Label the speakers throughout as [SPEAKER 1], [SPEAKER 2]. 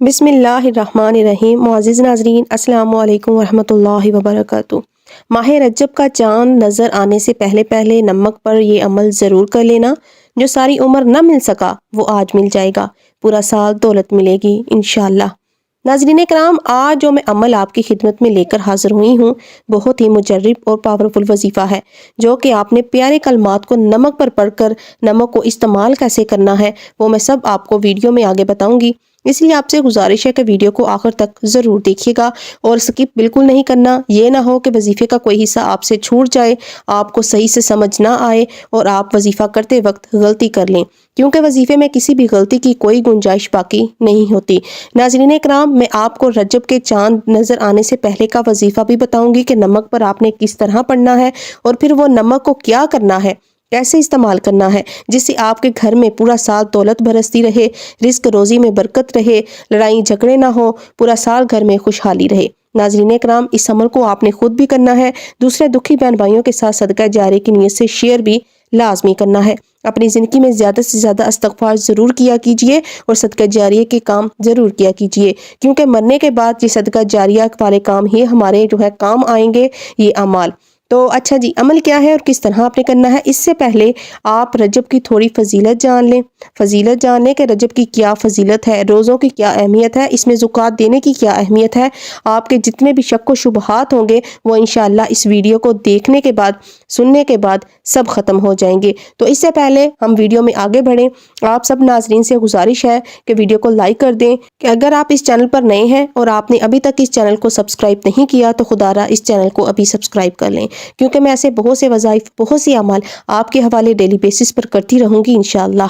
[SPEAKER 1] بسم اللہ الرحمن الرحیم۔ معزز ناظرین، السلام علیکم ورحمۃ اللہ وبرکاتہ۔ ماہ رجب کا چاند نظر آنے سے پہلے نمک پر یہ عمل ضرور کر لینا۔ جو ساری عمر نہ مل سکا وہ آج مل جائے گا، پورا سال دولت ملے گی انشاءاللہ۔ ناظرین کرام، آج جو میں عمل آپ کی خدمت میں لے کر حاضر ہوئی ہوں بہت ہی مجرب اور پاورفل وظیفہ ہے، جو کہ آپ نے پیارے کلمات کو نمک پر پڑھ کر نمک کو استعمال کیسے کرنا ہے وہ میں سب آپ کو ویڈیو میں آگے بتاؤں گی۔ اس لیے آپ سے گزارش ہے کہ ویڈیو کو آخر تک ضرور دیکھیے گا اور سکپ بالکل نہیں کرنا۔ یہ نہ ہو کہ وظیفے کا کوئی حصہ آپ سے چھوٹ جائے، آپ کو صحیح سے سمجھ نہ آئے اور آپ وظیفہ کرتے وقت غلطی کر لیں، کیونکہ وظیفے میں کسی بھی غلطی کی کوئی گنجائش باقی نہیں ہوتی۔ ناظرین اکرام، میں آپ کو رجب کے چاند نظر آنے سے پہلے کا وظیفہ بھی بتاؤں گی کہ نمک پر آپ نے کس طرح پڑھنا ہے اور پھر وہ نمک کو کیا کرنا ہے، کیسے استعمال کرنا ہے، جس سے آپ کے گھر میں پورا سال دولت برستی رہے، رزق روزی میں برکت رہے، لڑائی جھگڑے نہ ہو، پورا سال گھر میں خوشحالی رہے۔ ناظرین اکرام، اس عمل کو آپ نے خود بھی کرنا ہے، دوسرے دکھی بہن بھائیوں کے ساتھ صدقہ جاریہ کی نیت سے شیئر بھی لازمی کرنا ہے۔ اپنی زندگی میں زیادہ سے زیادہ استغفار ضرور کیا کیجئے اور صدقہ جاریہ کے کام ضرور کیا کیجئے، کیونکہ مرنے کے بعد یہ صدقہ جاریہ والے کام ہی ہمارے کام آئیں گے، یہ اعمال۔ تو اچھا جی، عمل کیا ہے اور کس طرح آپ نے کرنا ہے؟ اس سے پہلے آپ رجب کی تھوڑی فضیلت جان لیں۔ فضیلت جان لیں کہ رجب کی کیا فضیلت ہے، روزوں کی کیا اہمیت ہے، اس میں زکوٰۃ دینے کی کیا اہمیت ہے۔ آپ کے جتنے بھی شک و شبہات ہوں گے وہ انشاءاللہ اس ویڈیو کو دیکھنے کے بعد، سننے کے بعد سب ختم ہو جائیں گے۔ تو اس سے پہلے ہم ویڈیو میں آگے بڑھیں، آپ سب ناظرین سے گزارش ہے کہ ویڈیو کو لائک کر دیں، کہ اگر آپ اس چینل پر نئے ہیں اور آپ نے ابھی تک اس چینل کو سبسکرائب نہیں کیا تو خدا را اس چینل کو ابھی سبسکرائب کر لیں، کیونکہ میں ایسے بہت سے وظائف، بہت سی اعمال آپ کے حوالے ڈیلی بیسس پر کرتی رہوں گی انشاءاللہ۔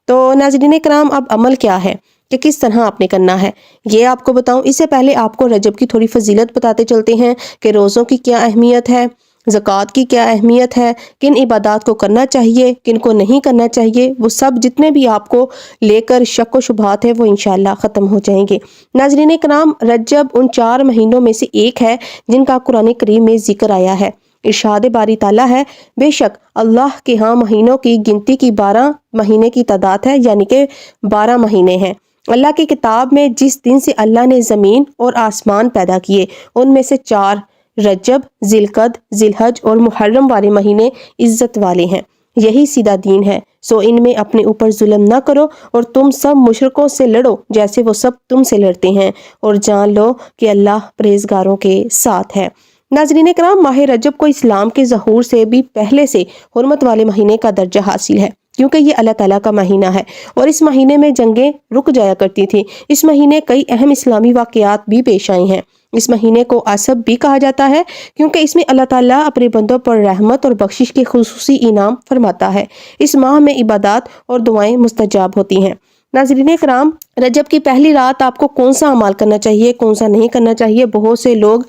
[SPEAKER 1] تو ناظرین کرام، اب عمل کیا ہے کہ کس طرح آپ نے کرنا ہے یہ آپ کو بتاؤں۔ اس سے پہلے آپ کو رجب کی تھوڑی فضیلت بتاتے چلتے ہیں کہ روزوں کی کیا اہمیت ہے، زکوٰۃ کی کیا اہمیت ہے، کن عبادات کو کرنا چاہیے، کن کو نہیں کرنا چاہیے، وہ سب جتنے بھی آپ کو لے کر شک و شبہات ہے وہ انشاءاللہ ختم ہو جائیں گے۔ ناظرین کرام، رجب ان 4 مہینوں میں سے ایک ہے جن کا قرآن کریم میں ذکر آیا ہے۔ ارشاد باری تعالیٰ ہے، بے شک اللہ کے ہاں مہینوں کی گنتی کی 12 مہینے کی تعداد ہے، یعنی کہ 12 مہینے ہیں۔ اللہ کی کتاب میں جس دن سے اللہ نے زمین اور آسمان پیدا کیے ان میں سے 4 رجب، ذی القعدہ، ذی الحج اور محرم والے مہینے عزت والے ہیں۔ یہی سیدھا دین ہے، سو ان میں اپنے اوپر ظلم نہ کرو اور تم سب مشرکوں سے لڑو جیسے وہ سب تم سے لڑتے ہیں، اور جان لو کہ اللہ پرہیزگاروں کے ساتھ ہے۔ ناظرین کرام، ماہ رجب کو اسلام کے ظہور سے بھی پہلے سے حرمت والے مہینے کا درجہ حاصل ہے، کیونکہ یہ اللہ تعالیٰ کا مہینہ ہے اور اس مہینے میں جنگیں رک جایا کرتی تھیں۔ اس مہینے کئی اہم اسلامی واقعات بھی پیش آئی ہیں۔ اس مہینے کو عصب بھی کہا جاتا ہے، کیونکہ اس میں اللہ تعالیٰ اپنے بندوں پر رحمت اور بخشش کے خصوصی انعام فرماتا ہے۔ اس ماہ میں عبادات اور دعائیں مستجاب ہوتی ہیں۔ ناظرین کرام، رجب کی پہلی رات آپ کو کون سا عمل کرنا چاہیے، کون سا نہیں کرنا چاہیے؟ بہت سے لوگ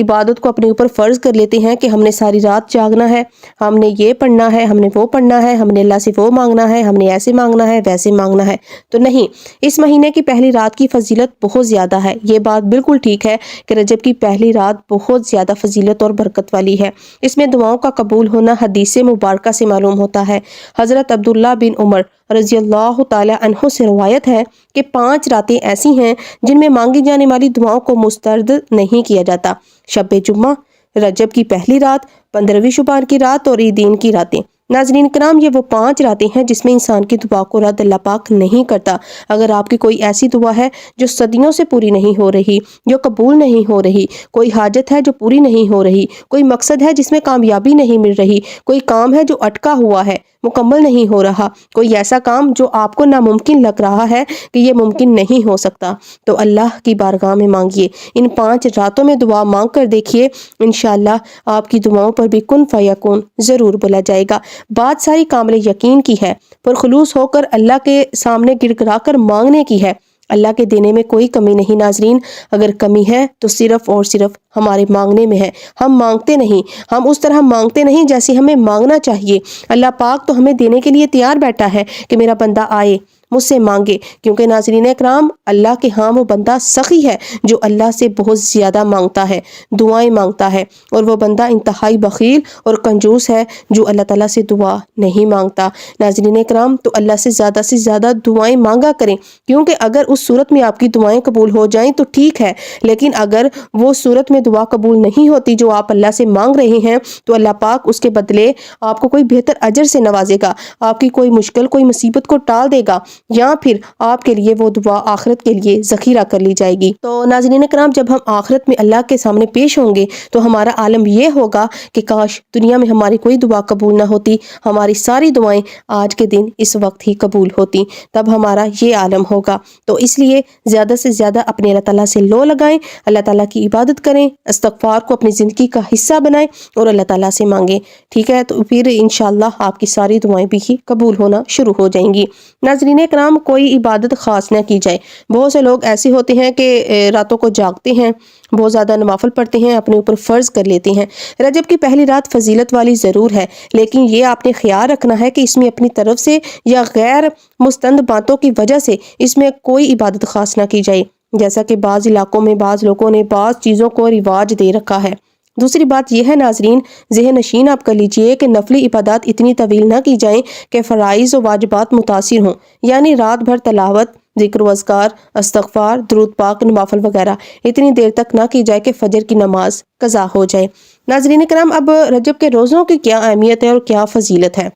[SPEAKER 1] عبادت کو اپنے اوپر فرض کر لیتے ہیں کہ ہم نے ساری رات جاگنا ہے، ہم نے یہ پڑھنا ہے، ہم نے وہ پڑھنا ہے، ہم نے اللہ سے وہ مانگنا ہے، ہم نے ایسے مانگنا ہے، ویسے مانگنا ہے۔ تو نہیں، اس مہینے کی پہلی رات کی فضیلت بہت زیادہ ہے۔ یہ بات بالکل ٹھیک ہے کہ رجب کی پہلی رات بہت زیادہ فضیلت اور برکت والی ہے۔ اس میں دعاؤں کا قبول ہونا حدیث مبارکہ سے معلوم ہوتا ہے۔ حضرت عبداللہ بن عمر رضی اللہ تعالی عنہ سے روایت ہے کہ 5 راتیں ایسی ہیں جن میں مانگی جانے والی دعاؤں کو مسترد نہیں کیا جاتا: شب جمعہ، رجب کی پہلی رات، 15ویں شعبان کی رات اور عیدین کی راتیں۔ ناظرین کرام، یہ وہ 5 راتیں ہیں جس میں انسان کی دعا کو رد اللہ پاک نہیں کرتا۔ اگر آپ کی کوئی ایسی دعا ہے جو صدیوں سے پوری نہیں ہو رہی، جو قبول نہیں ہو رہی، کوئی حاجت ہے جو پوری نہیں ہو رہی، کوئی مقصد ہے جس میں کامیابی نہیں مل رہی، کوئی کام ہے جو اٹکا ہوا ہے، مکمل نہیں ہو رہا، کوئی ایسا کام جو آپ کو ناممکن لگ رہا ہے کہ یہ ممکن نہیں ہو سکتا، تو اللہ کی بارگاہ میں مانگیے۔ ان 5 راتوں میں دعا مانگ کر دیکھیے، انشاءاللہ آپ کی دعاؤں پر بھی کن فیکون ضرور بولا جائے گا۔ بات ساری کامل یقین کی ہے، پرخلوص ہو کر اللہ کے سامنے گڑ گڑا کر مانگنے کی ہے۔ اللہ کے دینے میں کوئی کمی نہیں ناظرین، اگر کمی ہے تو صرف اور صرف ہمارے مانگنے میں ہے۔ ہم مانگتے نہیں، ہم اس طرح مانگتے نہیں جیسے ہمیں مانگنا چاہیے۔ اللہ پاک تو ہمیں دینے کے لیے تیار بیٹھا ہے کہ میرا بندہ آئے، مجھ سے مانگے، کیونکہ ناظرین اکرام اللہ کے ہاں وہ بندہ سخی ہے جو اللہ سے بہت زیادہ مانگتا ہے، دعائیں مانگتا ہے، اور وہ بندہ انتہائی بخیل اور کنجوس ہے جو اللہ تعالیٰ سے دعا نہیں مانگتا۔ ناظرین اکرام تو اللہ سے زیادہ دعائیں مانگا کریں، کیونکہ اگر اس صورت میں آپ کی دعائیں قبول ہو جائیں تو ٹھیک ہے، لیکن اگر وہ صورت میں دعا قبول نہیں ہوتی جو آپ اللہ سے مانگ رہے ہیں تو اللہ پاک اس کے بدلے آپ کو کوئی بہتر اجر سے نوازے گا، آپ کی کوئی مشکل کوئی مصیبت کو ٹال دے گا، یا پھر آپ کے لیے وہ دعا آخرت کے لیے ذخیرہ کر لی جائے گی۔ تو ناظرین کرام جب ہم آخرت میں اللہ کے سامنے پیش ہوں گے تو ہمارا عالم یہ ہوگا کہ کاش دنیا میں ہماری کوئی دعا قبول نہ ہوتی، ہماری ساری دعائیں آج کے دن اس وقت ہی قبول ہوتی، تب ہمارا یہ عالم ہوگا۔ تو اس لیے زیادہ سے زیادہ اپنے اللہ تعالیٰ سے لو لگائیں، اللہ تعالیٰ کی عبادت کریں، استغفار کو اپنی زندگی کا حصہ بنائیں اور اللہ تعالیٰ سے مانگیں، ٹھیک ہے؟ تو پھر انشاءاللہ آپ کی ساری دعائیں بھی قبول ہونا شروع ہو جائیں گی۔ ناظرین کرام کوئی عبادت خاص نہ کی جائے۔ بہت سے لوگ ایسے ہوتے ہیں کہ راتوں کو جاگتے ہیں، بہت زیادہ نوافل پڑھتے ہیں، اپنے اوپر فرض کر لیتے ہیں۔ رجب کی پہلی رات فضیلت والی ضرور ہے، لیکن یہ آپ نے خیال رکھنا ہے کہ اس میں اپنی طرف سے یا غیر مستند باتوں کی وجہ سے اس میں کوئی عبادت خاص نہ کی جائے، جیسا کہ بعض علاقوں میں بعض لوگوں نے بعض چیزوں کو رواج دے رکھا ہے۔ دوسری بات یہ ہے ناظرین، ذہن نشین آپ کر لیجئے کہ نفلی عبادات اتنی طویل نہ کی جائیں کہ فرائض و واجبات متاثر ہوں، یعنی رات بھر تلاوت، ذکر و اذکار، استغفار، درود پاک، نوافل وغیرہ اتنی دیر تک نہ کی جائے کہ فجر کی نماز قضا ہو جائے۔ ناظرین کرام اب رجب کے روزوں کی کیا اہمیت ہے اور کیا فضیلت ہے؟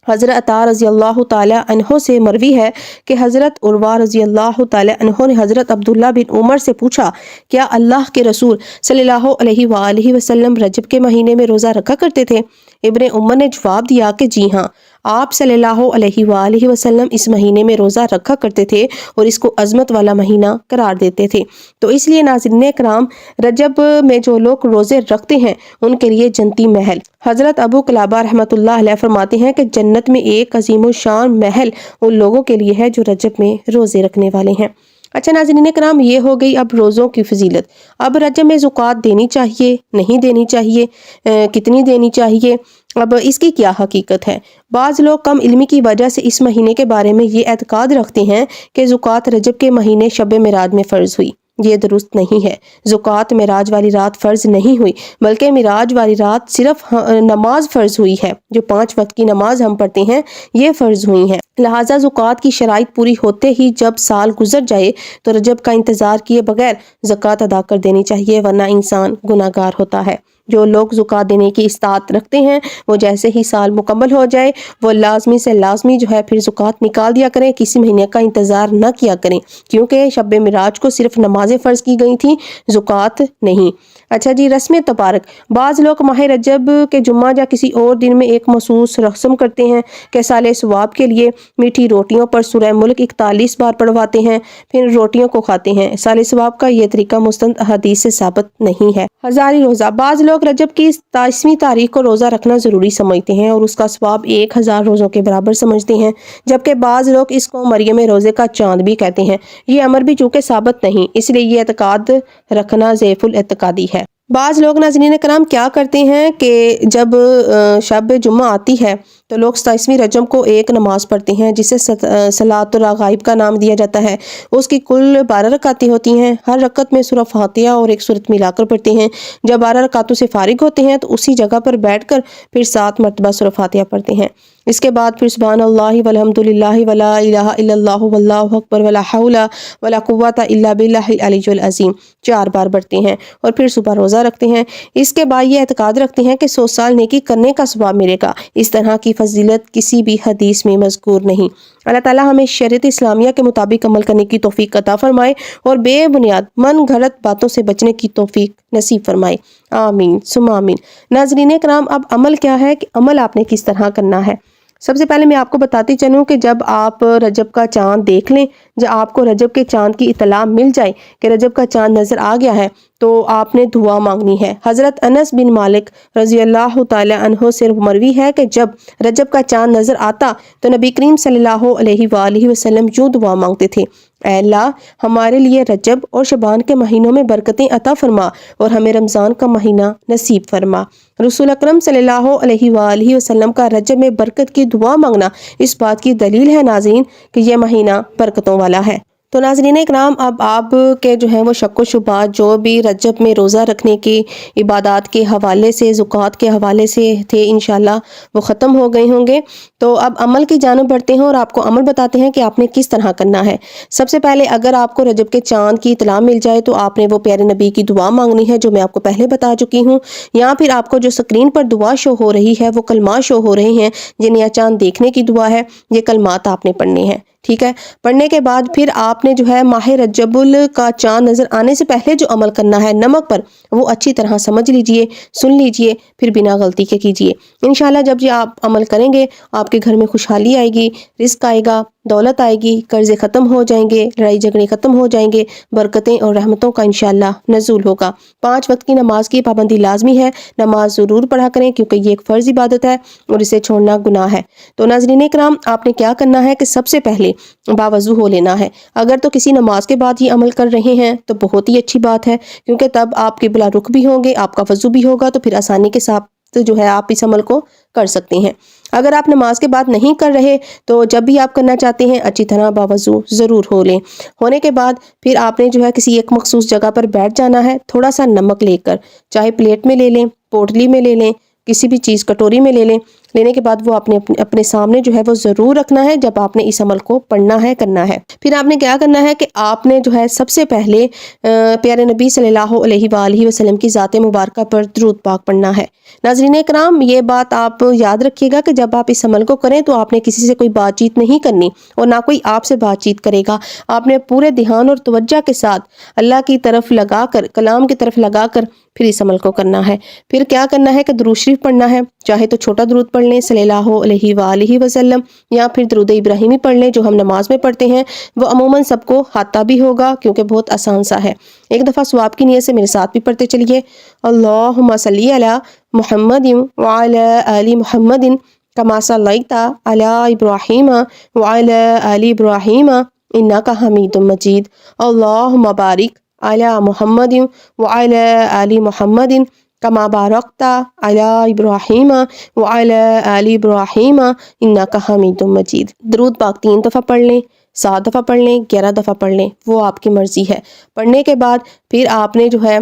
[SPEAKER 1] حضرت عطا رضی اللہ تعالی عنہ سے مروی ہے کہ حضرت عروہ رضی اللہ تعالی عنہ نے حضرت عبداللہ بن عمر سے پوچھا، کیا اللہ کے رسول صلی اللہ علیہ وآلہ وسلم رجب کے مہینے میں روزہ رکھا کرتے تھے؟ ابن عمر نے جواب دیا کہ جی ہاں، آپ صلی اللہ علیہ وآلہ وسلم اس مہینے میں روزہ رکھا کرتے تھے اور اس کو عظمت والا مہینہ قرار دیتے تھے۔ تو اس لیے ناظرین کرام رجب میں جو لوگ روزے رکھتے ہیں ان کے لیے جنتی محل، حضرت ابو قلابہ رحمۃ اللہ علیہ فرماتے ہیں کہ جنت میں ایک عظیم الشان محل ان لوگوں کے لیے ہے جو رجب میں روزے رکھنے والے ہیں۔ اچھا ناظرین کرام یہ ہو گئی اب روزوں کی فضیلت۔ اب رجب میں زکوٰۃ دینی چاہیے نہیں دینی چاہیے، کتنی دینی چاہیے، اب اس کی کیا حقیقت ہے؟ بعض لوگ کم علمی کی وجہ سے اس مہینے کے بارے میں یہ اعتقاد رکھتے ہیں کہ زکوٰۃ رجب کے مہینے شب معراج میں فرض ہوئی۔ یہ درست نہیں ہے، زکوٰۃ معراج والی رات فرض نہیں ہوئی، بلکہ معراج والی رات صرف نماز فرض ہوئی ہے، جو 5 وقت کی نماز ہم پڑھتے ہیں یہ فرض ہوئی ہیں۔ لہٰذا زکوٰۃ کی شرائط پوری ہوتے ہی جب سال گزر جائے تو رجب کا انتظار کیے بغیر زکوٰۃ ادا کر دینی چاہیے، ورنہ انسان گناہ گار ہوتا ہے۔ جو لوگ زکوٰۃ دینے کی استطاعت رکھتے ہیں وہ جیسے ہی سال مکمل ہو جائے وہ لازمی سے لازمی جو ہے پھر زکوٰۃ نکال دیا کریں، کسی مہینے کا انتظار نہ کیا کریں، کیونکہ شب معراج کو صرف نمازیں فرض کی گئی تھیں، زکوٰۃ نہیں۔ اچھا جی، رسم تبارک۔ بعض لوگ ماہ رجب کے جمعہ یا کسی اور دن میں ایک مخصوص رسم کرتے ہیں کہ سال ثواب کے لیے میٹھی روٹیوں پر سورہ ملک 41 بار پڑھواتے ہیں، پھر روٹیوں کو کھاتے ہیں۔ سال ثواب کا یہ طریقہ مستند احادیث سے ثابت نہیں ہے۔ ہزاری روزہ۔ بعض لوگ رجب کی 27ویں تاریخ کو روزہ رکھنا ضروری سمجھتے ہیں اور اس کا ثواب 1000 روزوں کے برابر سمجھتے ہیں، جبکہ بعض لوگ اس کو مریم روزے کا چاند بھی کہتے ہیں۔ یہ امر بھی چونکہ ثابت نہیں، اس لیے یہ اعتقاد رکھنا ضعیف الاعتقادی ہے۔ بعض لوگ ناظرین کرام کیا کرتے ہیں کہ جب شب جمعہ آتی ہے تو لوگ 27ویں رجب کو ایک نماز پڑھتے ہیں جسے صلاۃ الرغائب کا نام دیا جاتا ہے۔ اس کی کل 12 رکعتیں ہوتی ہیں، ہر رکعت میں سورہ فاتحہ اور ایک سورت ملا کر پڑھتے ہیں۔ جب 12 رکعتوں سے فارغ ہوتے ہیں تو اسی جگہ پر بیٹھ کر پھر 7 مرتبہ سورہ فاتحہ پڑھتے ہیں۔ اس کے بعد پھر سبحان اللہ والحمد للہ ولا الہ الا اللہ واللہ اکبر ولا حول ولا قوۃ الا باللہ العلی العظیم 4 بار پڑھتے ہیں اور پھر صبح روزہ رکھتے ہیں۔ اس کے بعد یہ اعتقاد رکھتے ہیں کہ 100 سال نیکی کرنے کا ثواب ملے گا۔ اس طرح کی فضیلت کسی بھی حدیث میں مذکور نہیں۔ اللہ تعالیٰ ہمیں شریعت اسلامیہ کے مطابق عمل کرنے کی توفیق عطا فرمائے اور بے بنیاد من گھڑت باتوں سے بچنے کی توفیق نصیب فرمائے، آمین ثم آمین۔ ناظرین کرام اب عمل کیا ہے کہ عمل آپ نے کس طرح کرنا ہے؟ سب سے پہلے میں آپ کو بتاتی چلوں کہ جب آپ رجب کا چاند دیکھ لیں، جب آپ کو رجب کے چاند کی اطلاع مل جائے کہ رجب کا چاند نظر آ گیا ہے تو آپ نے دعا مانگنی ہے۔ حضرت انس بن مالک رضی اللہ تعالی عنہ سے مروی ہے کہ جب رجب کا چاند نظر آتا تو نبی کریم صلی اللہ علیہ وآلہ وسلم یوں دعا مانگتے تھے: اے اللہ، ہمارے لیے رجب اور شعبان کے مہینوں میں برکتیں عطا فرما اور ہمیں رمضان کا مہینہ نصیب فرما۔ رسول اکرم صلی اللہ علیہ وآلہ وسلم کا رجب میں برکت کی دعا مانگنا اس بات کی دلیل ہے ناظرین کہ یہ مہینہ برکتوں والا ہے۔ تو ناظرین اکرام، اب آپ کے جو ہیں وہ شک و شبہات جو بھی رجب میں روزہ رکھنے کی عبادات کے حوالے سے، زکوٰۃ کے حوالے سے تھے، انشاءاللہ وہ ختم ہو گئے ہوں گے۔ تو اب عمل کی جانب بڑھتے ہیں اور آپ کو عمل بتاتے ہیں کہ آپ نے کس طرح کرنا ہے۔ سب سے پہلے اگر آپ کو رجب کے چاند کی اطلاع مل جائے تو آپ نے وہ پیارے نبی کی دعا مانگنی ہے جو میں آپ کو پہلے بتا چکی ہوں، یا پھر آپ کو جو سکرین پر دعا شو ہو رہی ہے وہ کلمات شو ہو رہے ہیں جن یا چاند دیکھنے کی دعا ہے، یہ کلمات آپ نے پڑھنے ہیں، ٹھیک ہے۔ پڑھنے کے بعد پھر آپ نے جو ہے ماہ رجب کا چاند نظر آنے سے پہلے جو عمل کرنا ہے نمک پر، وہ اچھی طرح سمجھ لیجئے، سن لیجئے، پھر بنا غلطی کے کیجئے۔ انشاءاللہ جب یہ آپ عمل کریں گے آپ کے گھر میں خوشحالی آئے گی، رزق آئے گا، دولت آئے گی، قرضے ختم ہو جائیں گے، لڑائی جھگڑے ختم ہو جائیں گے، برکتیں اور رحمتوں کا انشاءاللہ نزول ہوگا۔ 5 وقت کی نماز کی پابندی لازمی ہے، نماز ضرور پڑھا کریں کیونکہ یہ ایک فرض عبادت ہے اور اسے چھوڑنا گناہ ہے۔ تو ناظرین کرام، آپ نے کیا کرنا ہے کہ سب سے پہلے باوضو ہو لینا ہے۔ اگر تو کسی نماز کے بعد یہ عمل کر رہے ہیں تو بہت ہی اچھی بات ہے، کیونکہ تب آپ قبلہ رخ بھی ہوں گے، آپ کا وضو بھی ہوگا، تو پھر آسانی کے ساتھ جو ہے آپ اس عمل کو کر سکتے ہیں۔ اگر آپ نماز کے بعد نہیں کر رہے تو جب بھی آپ کرنا چاہتے ہیں اچھی طرح باوضو ضرور ہو لیں۔ ہونے کے بعد پھر آپ نے جو ہے کسی ایک مخصوص جگہ پر بیٹھ جانا ہے، تھوڑا سا نمک لے کر، چاہے پلیٹ میں لے لیں، پوٹلی میں لے لیں، کسی بھی چیز کٹوری میں لے لیں۔ لینے کے بعد وہ اپنے سامنے جو ہے وہ ضرور رکھنا ہے جب آپ نے اس عمل کو پڑھنا ہے، کرنا ہے۔ پھر آپ نے کیا کرنا ہے کہ آپ نے جو ہے سب سے پہلے پیارے نبی صلی اللہ علیہ وآلہ وسلم کی ذات مبارکہ پر درود پاک پڑھنا ہے۔ ناظرین کرام، یہ بات آپ یاد رکھیے گا کہ جب آپ اس عمل کو کریں تو آپ نے کسی سے کوئی بات چیت نہیں کرنی اور نہ کوئی آپ سے بات چیت کرے گا۔ آپ نے پورے دھیان اور توجہ کے ساتھ اللہ کی طرف لگا کر، کلام کی طرف لگا کر پھر اس عمل کو کرنا ہے۔ پھر کیا کرنا ہے کہ درود شریف پڑھنا ہے، چاہے تو چھوٹا درود پڑھ لیں صلی اللہ علیہ وآلہ وسلم، یا پھر درود ابراہیمی پڑھ لیں جو ہم نماز میں پڑھتے ہیں، وہ عموماً سب کو آتا بھی ہوگا کیونکہ بہت آسان سا ہے۔ ایک دفعہ ثواب کی نیت سے میرے ساتھ بھی پڑھتے چلیے: اللہم صلی علی محمد وعلی آل محمد کما صلیت علی ابراہیم وعلی آل ابراہیم انک حمید مجید، اللہم بارک علی محمد وعلی آل محمد کما بارکت علی ابراہیم وعلی آل ابراہیم انک حمید مجید۔ درود پاک 3 دفعہ پڑھ لیں، 7 دفعہ پڑھ لیں، 11 دفعہ پڑھ لیں، وہ آپ کی مرضی ہے۔ پڑھنے کے بعد پھر آپ نے جو ہے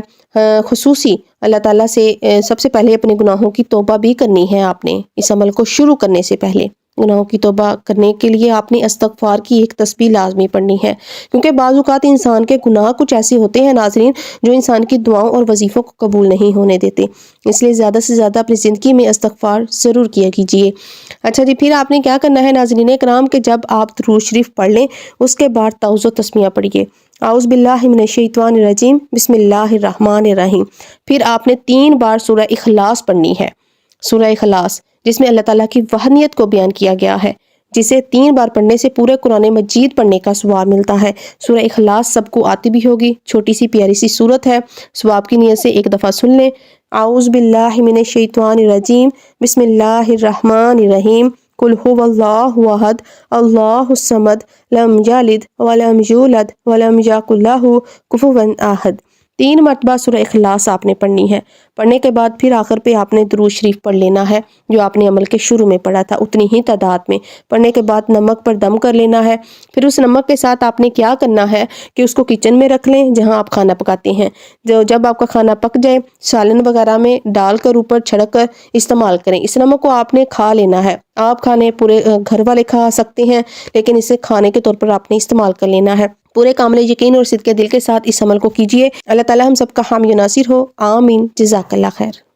[SPEAKER 1] خصوصی اللہ تعالیٰ سے سب سے پہلے اپنے گناہوں کی توبہ بھی کرنی ہے۔ آپ نے اس عمل کو شروع کرنے سے پہلے گناہوں کی توبہ کرنے کے لیے آپ نے استغفار کی ایک تسبیح لازمی پڑھنی ہے، کیونکہ بعض اوقات انسان کے گناہ کچھ ایسے ہوتے ہیں ناظرین جو انسان کی دعاؤں اور وظیفوں کو قبول نہیں ہونے دیتے، اس لیے زیادہ سے زیادہ اپنی زندگی میں استغفار ضرور کیا کیجیے۔ اچھا جی، پھر آپ نے کیا کرنا ہے ناظرین کرام کہ جب آپ درود شریف پڑھ لیں اس کے بعد تعوذ و تسمیہ پڑھیے: اعوذ باللہ من الشیطان الرجیم، بسم اللہ الرحمن الرحیم۔ پھر آپ نے 3 بار سورہ اخلاص پڑھنی ہے، سورہ اخلاص جس میں اللہ تعالیٰ کی وحدانیت کو بیان کیا گیا ہے، جسے 3 بار پڑھنے سے پورے قرآن مجید پڑھنے کا ثواب ملتا ہے۔ سورہ اخلاص سب کو آتی بھی ہوگی، چھوٹی سی پیاری سی سورت ہے، ثواب کی نیت سے ایک دفعہ سن لیں: اعوذ باللہ من الشیطان الرجیم، بسم اللہ الرحمن الرحیم، قل هو اللہ احد اللہ الصمد لم یلد ولم یولد ولم یکن لہ کفوا احد۔ 3 مرتبہ سورہ اخلاص آپ نے پڑھنی ہے۔ پڑھنے کے بعد پھر آخر پہ آپ نے درود شریف پڑھ لینا ہے جو آپ نے عمل کے شروع میں پڑھا تھا، اتنی ہی تعداد میں۔ پڑھنے کے بعد نمک پر دم کر لینا ہے۔ پھر اس نمک کے ساتھ آپ نے کیا کرنا ہے کہ اس کو کچن میں رکھ لیں جہاں آپ کھانا پکاتے ہیں۔ جب آپ کا کھانا پک جائے سالن وغیرہ میں ڈال کر اوپر چھڑک کر استعمال کریں۔ اس نمک کو آپ نے کھا لینا ہے، آپ کھانے پورے گھر والے کھا سکتے ہیں لیکن اسے کھانے کے طور پر آپ نے استعمال کر لینا ہے۔ پورے کامل یقین اور صدق دل کے ساتھ اس عمل کو کیجیے۔ اللہ تعالی ہم سب کا حامی و ناصر ہو، آمین۔ جزاک اللہ خیر۔